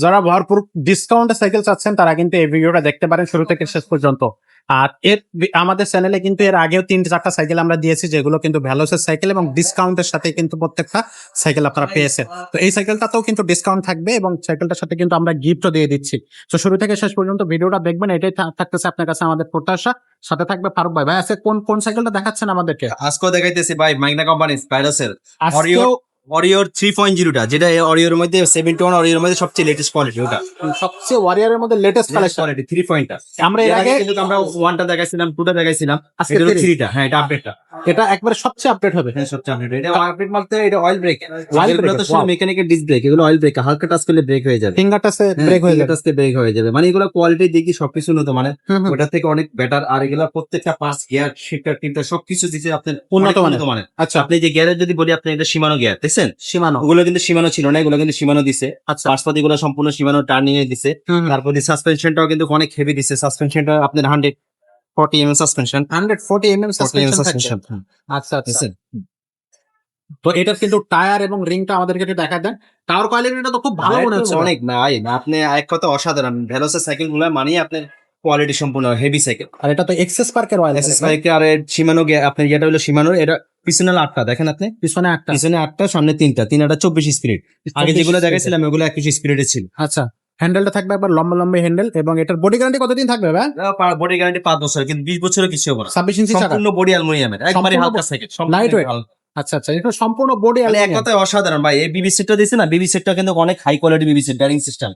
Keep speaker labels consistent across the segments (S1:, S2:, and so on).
S1: যারা ভরপুর ডিসকাউন্টে সাইকেল চাচ্ছেন তারা কিন্তু এই ভিডিওটা দেখতে পারেন শুরু থেকে শেষ পর্যন্ত। আর আমাদের চ্যানেলে কিন্তু এর আগেও 3-4টা সাইকেল আমরা দিয়েছি, যেগুলো কিন্তু ভ্যালোসের সাইকেল এবং ডিসকাউন্টের সাথে কিন্তু প্রত্যেকটা সাইকেল আপনারা পেয়েছেন। তো এই সাইকেলটাতেও কিন্তু ডিসকাউন্ট থাকবে এবং সাইকেলটার সাথে কিন্তু আমরা গিফটও দিয়ে দিচ্ছি। তো শুরু থেকে শেষ পর্যন্ত ভিডিওটা দেখবেন, এটাই থাকতেছে আপনার কাছে আমাদের প্রত্যাশা। সাথে থাকবে ফারুক ভাই। ভাই আজকে কোন সাইকেলটা দেখাচ্ছেন আমাদেরকে?
S2: আজকেও দেখাইতেছি ভাই মাইগনা কোম্পানি ভাইরাসের
S1: আজকেও
S2: অরিওর 3.0টা, যেটা অরিওর মধ্যে 71 অরিওর মধ্যে সবচেয়ে লেটেস্ট কোয়ালিটি, ওটা
S1: সবচেয়ে ওয়ারিয়রের মধ্যে লেটেস্ট কালেকশন
S2: কোয়ালিটি 3 পয়েন্টটা।
S1: আমরা এর আগে
S2: কিন্তু আমরা 1টা দেখাইছিলাম, 2টা দেখাইছিলাম,
S1: আজকে
S2: এটা হলো
S1: 3
S2: 3টা। হ্যাঁ, এটা আপডেটটা,
S1: এটা একবারে সবচেয়ে আপডেট হবে।
S2: হ্যাঁ সবচেয়ে আপডেট। এটা আপডেট বলতে এটা অয়েল ব্রেক,
S1: Oil
S2: এগুলো
S1: break,
S2: তো শুধু
S1: wow.
S2: মেকানিক্যাল ডিস্ক ব্রেক, এগুলো অয়েল ব্রেক, হালকা টাচ করলে ব্রেক হয়ে যাবে,
S1: ফিঙ্গার টাচে ব্রেক হয়ে যাবে।
S2: টাচে ব্রেক হয়ে যাবে। মানে এগুলো কোয়ালিটি দেখি সবকিছু উন্নত, মানে
S1: হুম, হুম।
S2: ওটার থেকে অনেক বেটার। আর এগুলো প্রত্যেকটা পাঁচ গিয়ার, শিফটার, টিল্টার সবকিছু দিচ্ছে আপনার
S1: উন্নত
S2: অনেক
S1: মানের। আচ্ছা,
S2: আপনি যে গিয়ারের যদি বলি, আপনি এটা সীমানো গিয়ার দেখছেন,
S1: সীমানো।
S2: ওগুলো কিন্তু সীমানো ছিল না, এগুলো কিন্তু সীমানো দিছে।
S1: আচ্ছা,
S2: পার্সপাতি গুলো সম্পূর্ণ সীমানো টার্নিং এ দিছে।
S1: হুম, হুম।
S2: তারপর সাসপেনশনটাও কিন্তু অনেক হেভি দিছে। সাসপেনশনটা আপনার 140 mm suspension,
S1: 140 mm
S2: 40 mm
S1: suspension থাকবে।
S2: সাসপেনশন।
S1: আচ্ছা আচ্ছা। তো এটার কিন্তু টায়ার এবং রিংটা আমাদেরকে একটু দেখা দেন। টায়ার কোয়ালিটিটা তো খুব ভালো মনে হচ্ছে।
S2: অনেক নাই, আপনি এক কথা অসাধারণ। ভেলোসের সাইকেল গুলো মানে আপনার কোয়ালিটি সম্পূর্ণ হেভি সাইকেল।
S1: আর এটা তো এক্সেস পার্কের অয়েল।
S2: এসএস বাইকে আর সীমানো আপনার যেটা হলো সীমানোর, এটা পিছনে 8টা দেখেন আপনি,
S1: পিছনে একটা,
S2: পিছনে 8টা, সামনে 3টা, 24 স্পিরিট। আগে
S1: 24
S2: যেগুলো
S1: speed।
S2: দেখাইছিলাম ওগুলো 21 স্পিরিটে ছিল।
S1: আচ্ছা, হ্যান্ডেলটা থাকবে একবার লম্বা লম্বা হ্যান্ডেল এবং এটার বডি গ্যারান্টি কতদিন থাকবে ভাই?
S2: বডি গ্যারান্টি 5 বছর, কিন্তু 20 বছরের কিছু হবে না।
S1: 26 ইঞ্চি চাকা,
S2: সম্পূর্ণ বডি অ্যালুমিনিয়ামের, একবারে
S1: সম্পূর্ণ
S2: হালকা সাইকেল,
S1: লাইট ওয়েট। আচ্ছা আচ্ছা, এটা সম্পূর্ণ বডি
S2: মানে এক কথায় অসাধারণ ভাই। এই বিবি সেটটা দিছে না, বিবি সেটটা কিন্তু অনেক হাই কোয়ালিটি বিবি সেট, ব্যারিং সিস্টেম,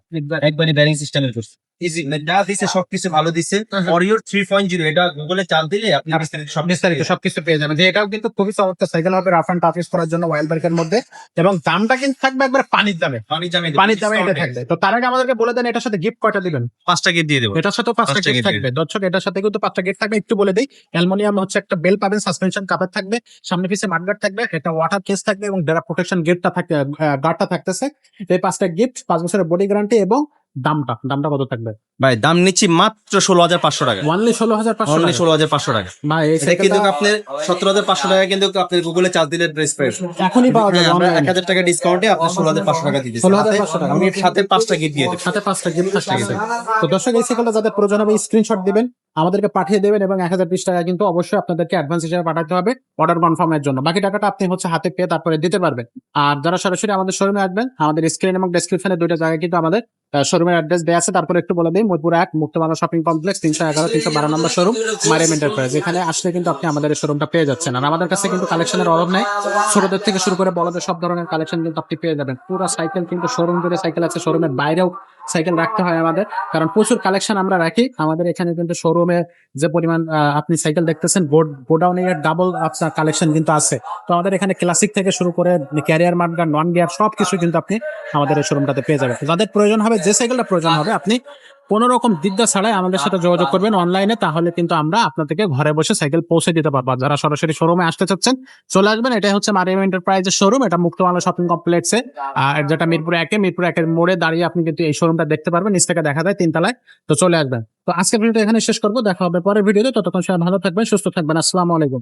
S2: একবারে ব্যারিং সিস্টেমের করছে। ইজি যা দিছে সবকিছু ভালো দিছে। অরিওর 3.0, এটা গুগলে চাল দিলে আপনি
S1: বিস্তারিত সবকিছু পেয়ে যাবেন। যে এটাও কিন্তু খুবই চমৎকার সাইকেল হবে রাফ এন্ড টাফ ইউজ করার জন্য ওয়াইল্ড বাইকের মধ্যে, এবং দামটা কিন্তু থাকবে একবার পানির দামে। পানির দামে এটা থাকবে। তো তার আগে আমাদেরকে বলে দেন এটার সাথে গিফট কয়টা দিবেন?
S2: 5টা গিফট দিয়ে দেবো।
S1: এটার সাথে 5টা গিফট থাকবে। দর্শক, এটার সাথে কিন্তু 5টা গিফট থাকবে। একটু বলে দেই, অ্যালুমিনিয়াম হচ্ছে একটা বেল পাবেন, সাসপেনশন কাভার থাকবে, সামনে পিছে মাডগার্ড থাকবে, একটা ওয়াটার কেস থাকবে এবং ড্রাপ প্রোটেকশন গেটটা থাকবে, গার্ডটা থাকতেছে। এই 5টা গিফট, 5 বছরের বডি গ্যারান্টি। এবং দামটা কত থাকবে
S2: ভাই? দাম নিচ্ছি মাত্র 16,500 টাকা।
S1: অনলি 16,500
S2: অনলি
S1: টাকা।
S2: 16,500 টাকা।
S1: ভাই এই
S2: এটা কিন্তু
S1: সাইকেলটা
S2: আপনার 17,500 টাকা, কিন্তু আপনি গুগলে চার্জ দিলে ড্রেস প্রাইস
S1: এখনই পাওয়া যাবে
S2: আমরা
S1: অনলাইনে।
S2: 1000 টাকা ডিসকাউন্টে আপনার 16,500 টাকা দিতেছি।
S1: 16,500 টাকা।
S2: আমি সাথে 5টা গিফট দিয়ে দেব।
S1: সাথে 5টা গিফট থাকছে। তো দর্শক, এই সাইকেলটা যাদের প্রয়োজন হবে স্ক্রিনশট দিবেন, আমাদেরকে পাঠিয়ে দেবেন এবং 1020 টাকা কিন্তু অবশ্যই আপনাদেরকে অ্যাডভান্স হিসেবে পাঠাতে হবে অর্ডার কনফার্মের জন্য। বাকি টাকাটা আপনি হচ্ছে হাতে পেয়ে তারপরে দিতে পারবেন। আর যারা সরাসরি আমাদের শোরুমে আসবেন, আমাদের স্ক্রিন এবং ডেসক্রিপশনে 2টা জায়গায় কিন্তু আমাদের শোরুমের অ্যাড্রেস দেওয়া আছে। তারপরে একটু বলে দিই, মোটপুর 1 মুক্তবাজার শপিং কমপ্লেক্স, 311-312 নম্বর শোরুম, মারিয়াম এন্টারপ্রাইজ। এখানে আসলে কিন্তু আপনি আমাদের এই শোরুমটা পেয়ে যাচ্ছেন। আর আমাদের কাছে কিন্তু কালেকশনের অভাব নাই, ছোটদের থেকে শুরু করে বড়দের সব ধরনের কালেকশন কিন্তু আপনি পেয়ে যাবেন। পুরো সাইকেল কিন্তু শোরুম জুড়ে সাইকেল আছে, শোরুমের বাইরেও সাইকেল রাখতে হয় আমাদের, কারণ প্রচুর কালেকশন আমরা রাখি। আমাদের এখানে কিন্তু শোরুমে যে পরিমাণ আপনি সাইকেল দেখতেছেন, গোডাউনে ডাবল আপনার কালেকশন কিন্তু আছে। তো আমাদের এখানে ক্লাসিক থেকে শুরু করে ক্যারিয়ার, মাডগার্ড, নন গিয়ার সবকিছু কিন্তু আপনি আমাদের এই শোরুমটাতে পেয়ে যাবেন। যাদের প্রয়োজন হবে, যে সাইকেলটা প্রয়োজন হবে, আপনি কোনো রকম দ্বিধা ছাড়াই আমাদের সাথে যোগাযোগ করবেন অনলাইনে, তাহলে কিন্তু আমরা আপনাদেরকে ঘরে বসে সাইকেল পৌঁছে দিতে পারবো। যারা সরাসরি শোরুমে আসতে চাচ্ছেন চলে আসবেন। এটাই হচ্ছে মারিয়াম এন্টারপ্রাইজের শোরুম, এটা মুক্তবাজার শপিং কমপ্লেক্সে, যেটা মিরপুর 1-এর মোড়ে দাঁড়িয়ে আপনি কিন্তু এই শোরুমটা দেখতে পারবেন। নিচ থেকে দেখা যায় 3 তলায়। তো চলে আসবেন। তো আজকের ভিডিওটা এখানে শেষ করবো, দেখা হবে পরের ভিডিওতে। ততক্ষণ সবাই ভালো থাকবেন, সুস্থ থাকবেন। আসসালামু আলাইকুম।